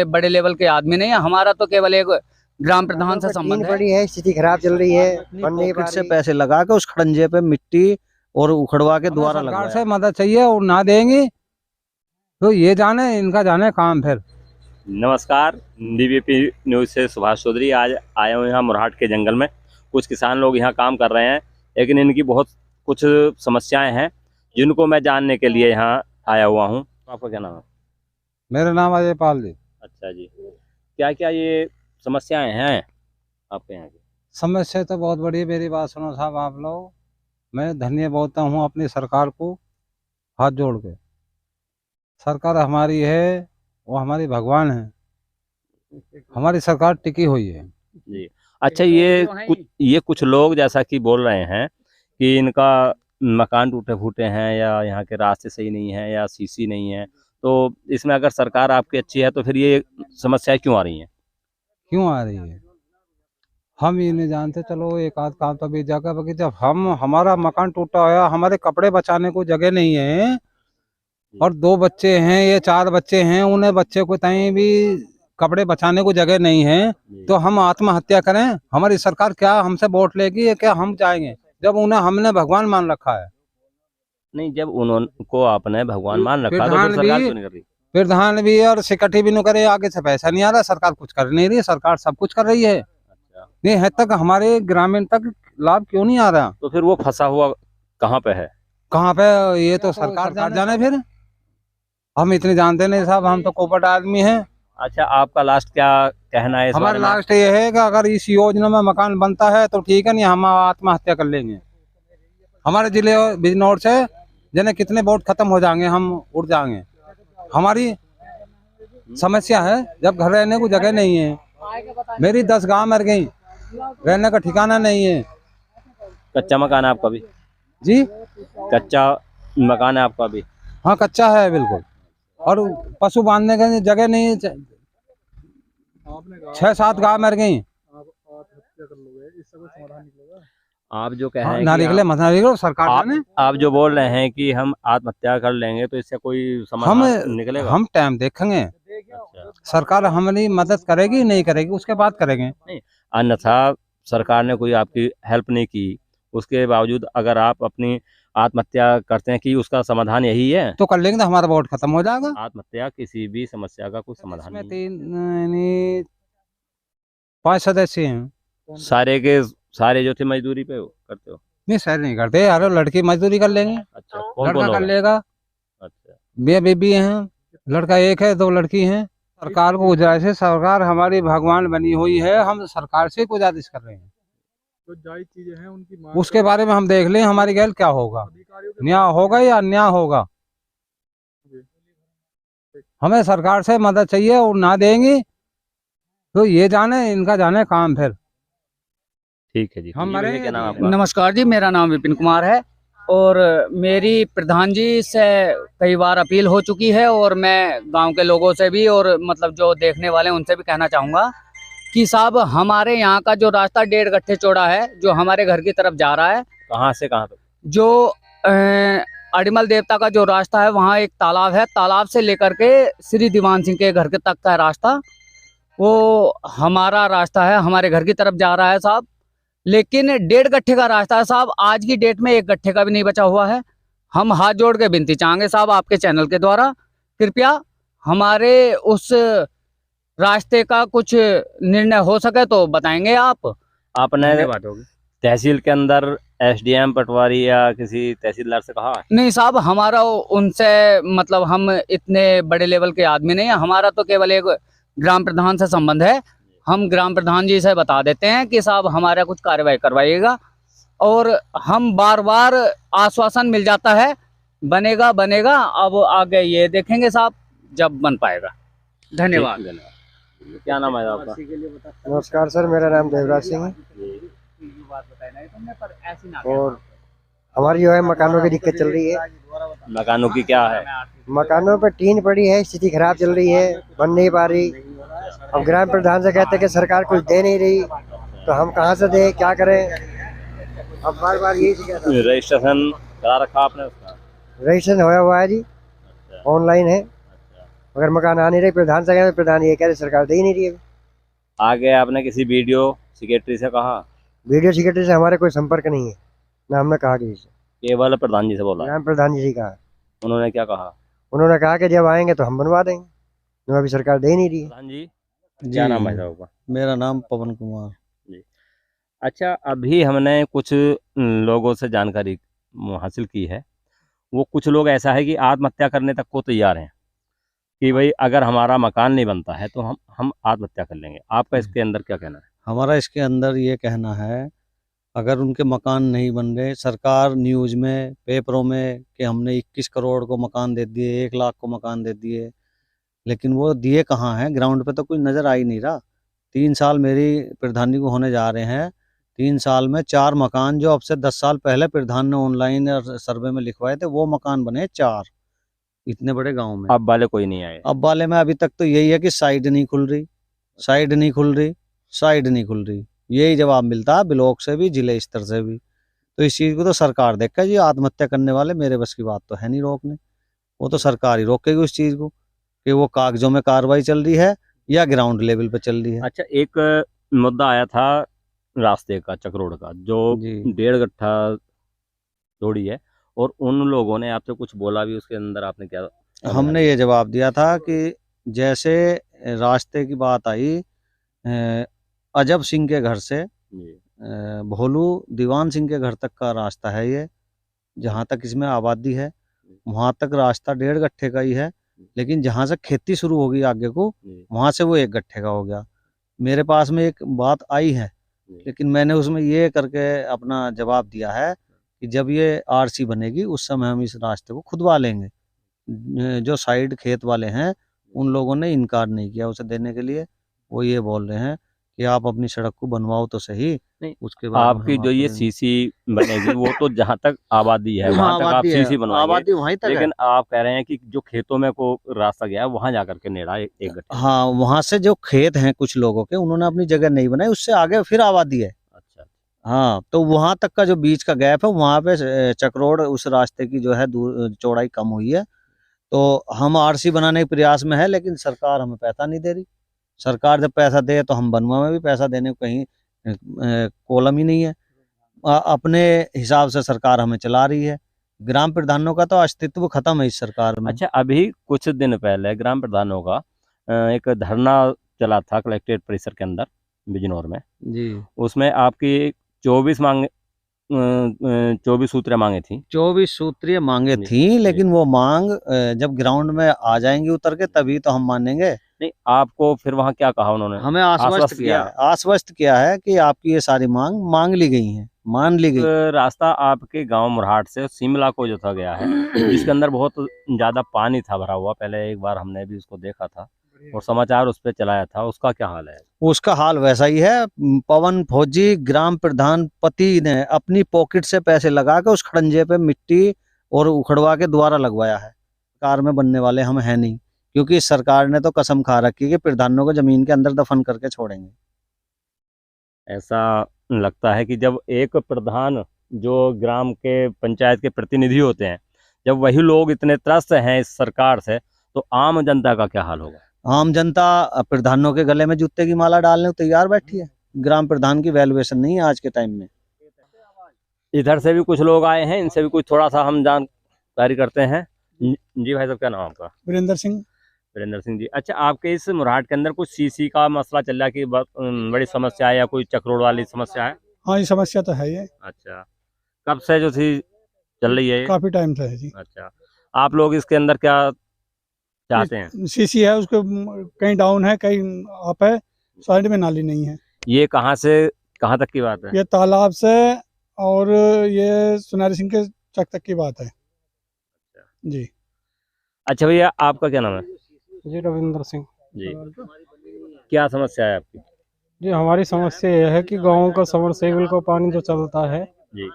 बड़े लेवल के आदमी नहीं है, हमारा तो केवल एक ग्राम प्रधान से संबंध है। पड़ी है, स्थिति खराब चल रही है, पॉकेट से पैसे लगा के उस खड़ंजे पे मिट्टी और उखड़वा के दोबारा सरकार से लगवाया। मदद चाहिए और ना देंगी तो ये जाने इनका जाने काम। फिर नमस्कार, डीवीपी न्यूज़ से सुभाष चौधरी। आज आया हूँ यहाँ मुरहाट के जंगल में। कुछ किसान लोग यहाँ काम कर रहे हैं, लेकिन इनकी बहुत कुछ समस्याएं हैं जिनको मैं जानने के लिए यहाँ आया हुआ हूँ। आपका क्या नाम है? मेरा नाम अजय पाल जी। अच्छा जी, क्या क्या ये समस्याएं हैं आपके यहाँ की? समस्या तो बहुत बड़ी है, मेरी बात सुनो साहब आप लोग। मैं धन्य बोलता हूँ अपनी सरकार को हाथ जोड़ के। सरकार हमारी है, वो हमारी भगवान है, हमारी सरकार टिकी हुई है जी। अच्छा, ये कुछ लोग जैसा कि बोल रहे हैं कि इनका मकान टूटे फूटे हैं या यहाँ के रास्ते सही नहीं है या सीसी नहीं है, तो इसमें अगर सरकार आपकी अच्छी है तो फिर ये समस्याएं क्यों आ रही हैं? क्यों आ रही है हम ये नहीं जानते। चलो एक आध काम तो भी जगह, बाकी जब हमारा मकान टूटा हुआ, हमारे कपड़े बचाने को जगह नहीं है और 2 बच्चे हैं या 4 बच्चे हैं, उन्हें बच्चे को कहीं भी कपड़े बचाने को जगह नहीं है, तो हम आत्महत्या करें? हमारी सरकार क्या हमसे वोट लेगी या क्या हम जाएंगे जब उन्हें हमने भगवान मान रखा है? नहीं, जब उनको आपने भगवान मान रखा तो फिर सरकार क्यों नहीं कर रही? प्रधान भी और सिक्योरिटी भी नहीं करे, आगे से पैसा नहीं आ रहा, सरकार कुछ कर नहीं रही। सरकार सब कुछ कर रही है, नहीं है तक हमारे ग्रामीण तक लाभ क्यों नहीं आ रहा? तो फिर वो फंसा हुआ कहाँ पे है? कहाँ पे? ये तो सरकार जाने। फिर हम इतने जानते नहीं साहब, हम तो कोपट आदमी हैं। अच्छा, आपका लास्ट क्या कहना है? हमारा लास्ट ये है कि अगर इस योजना में मकान बनता है तो ठीक है, नहीं हम आत्महत्या कर लेंगे। हमारे जिले बिजनौर से जने कितने वोट खत्म हो जाएंगे, हम उड़ जाएंगे। हमारी समस्या है जब घर रहने को जगह नहीं है। मेरी 10 गांव मर गई, रहने का ठिकाना नहीं है। कच्चा मकान है आपका भी? जी, कच्चा मकान है आपका भी? हाँ कच्चा है बिल्कुल, और पशु बांधने की जगह नहीं। 6-7 गांव मर गई। आप जो कह रहे हाँ, हैं ना कि निकले मत ना निकलो, सरकार ने। आप जो बोल रहे हैं कि हम आत्महत्या कर लेंगे तो इससे कोई समाधान निकलेगा? हम टाइम देखेंगे। अच्छा। सरकार हमारी मदद करेगी नहीं करेगी उसके बाद करेंगे। नहीं, अन्यथा सरकार ने कोई आपकी हेल्प नहीं की, उसके बावजूद अगर आप अपनी आत्महत्या करते हैं कि उसका समाधान यही है तो कर लेंगे तो हमारा वोट खत्म हो जाएगा। आत्महत्या किसी भी समस्या का कोई समाधान इसमें नहीं। 5 सदस्य हैं। सारे के सारे जो थे मजदूरी पे करते हो? नहीं सर नहीं करते यार, लड़की मजदूरी कर लेंगे। अच्छा, कौन लड़का कौन कर लोग? लेगा। अच्छा, बे बेबी हैं, लड़का एक है, 2 लड़की हैं। सरकार को गुजारिश है, सरकार हमारी भगवान बनी हुई है, हम सरकार से गुजारिश कर रहे हैं जो जायज चीजें हैं उनकी मांग उसके बारे में हम देख लें हमारी गैल क्या होगा, न्याय होगा या अन्याय होगा। हमें सरकार से मदद चाहिए और ना देंगी तो ये जाने इनका जाने काम। फिर ठीक है जी। हमारे क्या नाम आपका? नमस्कार जी, मेरा नाम विपिन कुमार है और मेरी प्रधान जी से कई बार अपील हो चुकी है और मैं गांव के लोगों से भी और मतलब जो देखने वाले हैं उनसे भी कहना चाहूँगा कि साहब हमारे यहाँ का जो रास्ता 1.5 गट्ठे चौड़ा है जो हमारे घर की तरफ जा रहा है, कहाँ से कहाँ तक? जो अडिमल देवता का जो रास्ता है वहाँ एक तालाब है, तालाब से लेकर के श्री दीवान सिंह के घर के तक का रास्ता वो हमारा रास्ता है, हमारे घर की तरफ जा रहा है साहब। लेकिन 1.5 गट्ठे का रास्ता है साहब, आज की डेट में 1 गट्ठे का भी नहीं बचा हुआ है। हम हाथ जोड़ के विनती चाहेंगे साहब आपके चैनल के द्वारा, कृपया हमारे उस रास्ते का कुछ निर्णय हो सके तो बताएंगे आप। आपने तहसील के अंदर एसडीएम पटवारी या किसी तहसीलदार से कहा? नहीं साहब, हमारा उनसे मतलब हम इतने बड़े लेवल के आदमी नहीं है, हमारा तो केवल एक ग्राम प्रधान से संबंध है। हम ग्राम प्रधान जी से बता देते हैं कि साहब हमारा कुछ कार्रवाई करवाइएगा और हम बार बार आश्वासन मिल जाता है बनेगा बनेगा, अब आगे ये देखेंगे साहब जब बन पाएगा। धन्यवाद। क्या नाम है आपका? नमस्कार सर, मेरा नाम देवराज सिंह है और हमारी जो है मकानों की दिक्कत चल रही है। मकानों की क्या है? मकानों पर टीन पड़ी है, स्थिति खराब चल रही है, बन नहीं पा रही। अब ग्राम प्रधान से कहते हैं कि सरकार कुछ दे नहीं रही, तो हम कहाँ से दें, क्या करें? अब बार बार यही शिकायत है। रजिस्ट्रेशन करा रखा आपने उसका? रजिस्ट्रेशन होया हुआ है जी, ऑनलाइन है अगर मकान आ नहीं रहे प्रधान से गए, तो प्रधान ये कह रहे सरकार दे ही नहीं रही है। आगे आपने किसी वीडियो सेक्रेटरी से कहा? वीडियो सेक्रेटरी से हमारे कोई संपर्क नहीं है, ना हमने कहा किसी से। केवल प्रधान जी से बोला? ग्राम प्रधान जी से कहा। उन्होंने क्या कहा? उन्होंने कहा कि जब आएंगे तो हम बनवा देंगे, जो अभी सरकार दे नहीं रही है। प्रधान जी, क्या नाम है साहब का? मेरा नाम पवन कुमार। जी। अच्छा, अभी हमने कुछ लोगों से जानकारी हासिल की है। वो कुछ लोग ऐसा है कि आत्महत्या करने तक को तैयार हैं कि भाई अगर हमारा मकान नहीं बनता है तो हम आत्महत्या कर लेंगे। आपका इसके अंदर क्या कहना है? हमारा इसके अंदर ये कहना है, अगर उनके मकान नहीं बन रहे, सरकार न्यूज़ में पेपरों में कि हमने 21 करोड़ को मकान दे दिए, 1 लाख को मकान दे दिए, लेकिन वो दिए कहाँ हैं? ग्राउंड पे तो कुछ नज़र आ ही नहीं रहा। 3 साल मेरी प्रधानी को होने जा रहे हैं, 3 साल में 4 मकान जो अब से 10 साल पहले प्रधान ने ऑनलाइन और सर्वे में लिखवाए थे, वो मकान बने 4 इतने बड़े गांव में। अब वाले कोई नहीं आए? अब वाले में अभी तक तो यही है कि साइड नहीं खुल रही, साइड नहीं खुल रही, साइड नहीं खुल रही, यही जवाब मिलता है ब्लॉक से भी, जिले स्तर से भी। तो इस चीज़ को तो सरकार देखेगा जी। आत्महत्या करने वाले मेरे बस की बात तो है नहीं रोकने, वो तो सरकार ही रोकेगी उस चीज़ को कि वो कागजों में कार्रवाई चल रही है या ग्राउंड लेवल पे चल रही है। अच्छा, एक मुद्दा आया था रास्ते का, चक्रोड़ का, जो जी 1.5 गट्ठा थोड़ी है, और उन लोगों ने आपसे कुछ बोला भी, उसके अंदर आपने क्या? हमने ये जवाब दिया था कि जैसे रास्ते की बात आई, अजब सिंह के घर से जी। भोलू दीवान सिंह के घर तक का रास्ता है ये, जहाँ तक इसमें आबादी है वहाँ तक रास्ता 1.5 गट्ठे का ही है, लेकिन जहाँ से खेती शुरू होगी आगे को जी। वहाँ से वो 1 गट्ठे का हो गया। मेरे पास में एक बात आई है, जी। लेकिन मैंने उसमें ये करके अपना जवाब दिया है कि जब ये आरसी बनेगी उस समय हम इस रास्ते को खुदवा लेंगे। जो साइड खेत वाले हैं उन लोगों ने इनकार नहीं किया उसे देने के लिए। वो ये बोल रहे हैं कि आप अपनी सड़क को बनवाओ तो सही, नहीं, उसके बाद में आपकी हम जो आपको ये देंगे। सीसी बनेगी वो तो जहाँ तक आबादी है हाँ, वहां तक आप आबादी है, सीसी बनवाएंगे, आबादी वहीं तक है। लेकिन आप कह रहे हैं कि जो खेतों में को रास्ता गया है वहां जाकर के नेड़ा एक गट्ठे। हाँ, वहाँ से जो खेत हैं कुछ लोगों के, उन्होंने अपनी जगह नहीं बनाई, उससे आगे फिर आबादी है। अच्छा। हाँ, तो वहाँ तक का जो बीच का गैप है वहाँ पे चक्रोड़ उस रास्ते की जो है चौड़ाई कम हुई है। तो हम आरसी बनाने के प्रयास में है, लेकिन सरकार हमें पैसा नहीं दे रही। सरकार जब पैसा दे तो हम बनवा में भी पैसा देने को कहीं कॉलम ही नहीं है। अपने हिसाब से सरकार हमें चला रही है। ग्राम प्रधानों का तो अस्तित्व खत्म है इस सरकार में। अच्छा, अभी कुछ दिन पहले ग्राम प्रधानों का एक धरना चला था कलेक्ट्रेट परिसर के अंदर बिजनौर में। जी, उसमें आपकी 24 सूत्रें मांगे थी। 24 सूत्रीय मांगे जी, थी, लेकिन वो मांग जब ग्राउंड में आ जाएंगी उतर के तभी तो हम मानेंगे। नहीं, आपको फिर वहां क्या कहा उन्होंने? हमें आश्वस्त किया है कि आपकी ये सारी मांग ली गई हैं, मान ली गई। रास्ता आपके गांव मुरहाट से शिमला को जो था गया है, जिसके अंदर बहुत ज्यादा पानी था भरा हुआ, पहले एक बार हमने भी उसको देखा था और समाचार उस पर चलाया था, उसका क्या हाल है? उसका हाल वैसा ही है। पवन फौजी ग्राम प्रधान पति ने अपनी पॉकेट से पैसे लगा के उस खड़ंजे पे मिट्टी और उखड़वा के दोबारा लगवाया है। कार में बनने वाले हम हैं नहीं, क्योंकि सरकार ने तो कसम खा रखी है कि प्रधानों को जमीन के अंदर दफन करके छोड़ेंगे। ऐसा लगता है कि जब एक प्रधान जो ग्राम के पंचायत के प्रतिनिधि होते हैं, जब वही लोग इतने त्रस्त हैं इस सरकार से, तो आम जनता का क्या हाल होगा? आम जनता प्रधानों के गले में जूते की माला डालने को तैयार बैठी है। ग्राम प्रधान की वैल्यूएशन नहीं है आज के टाइम में। इधर से भी कुछ लोग आए हैं, इनसे भी कुछ थोड़ा सा हम जानकारी करते हैं। जी भाई साहब, क्या नाम आपका? वीरेंद्र सिंह। वीरेंद्र सिंह जी। अच्छा, आपके इस मुरहाट के अंदर कुछ सीसी का मसला चल रहा है कि बड़ी समस्या है या कोई चक्रोड़ वाली समस्या है? हाँ, ये समस्या तो है ये, अच्छा, कब से जो थी चल रही है ये? काफी टाइम से है जी। अच्छा, आप लोग इसके अंदर क्या चाहते हैं? सीसी है उसके कहीं डाउन है कहीं अप है, साइड में नाली नहीं है। ये कहाँ से कहाँ तक की बात है? ये तालाब से और ये सुनारी सिंह के चक तक की बात है जी। अच्छा भैया, आपका क्या नाम है? जी रविंद्र सिंह। जी, क्या समस्या है आपकी? जी हमारी समस्या यह है कि गांव का समरसेबल का पानी जो चलता है जी।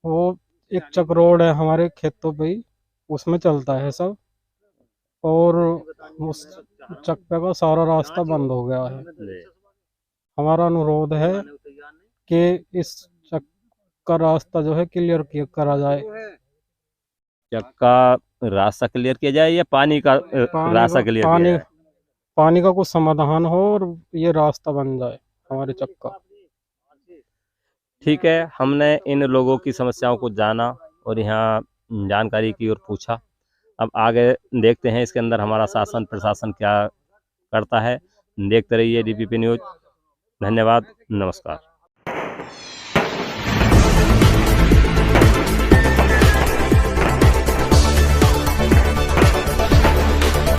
वो एक चक्रोड है हमारे खेतों पे ही, उसमें चलता है सब, और उस चक्कर का सारा रास्ता बंद हो गया है। जी। हमारा अनुरोध है कि इस चक का रास्ता जो है क्लियर करा जाए। चक का रास्ता क्लियर किया जाए या पानी का रास्ता क्लियर किया पानी जाए? पानी का कुछ समाधान हो और ये रास्ता बन जाए हमारे चक का। ठीक है, हमने इन लोगों की समस्याओं को जाना और यहाँ जानकारी की और पूछा। अब आगे देखते हैं इसके अंदर हमारा शासन प्रशासन क्या करता है। देखते रहिए DPP न्यूज़। धन्यवाद, नमस्कार।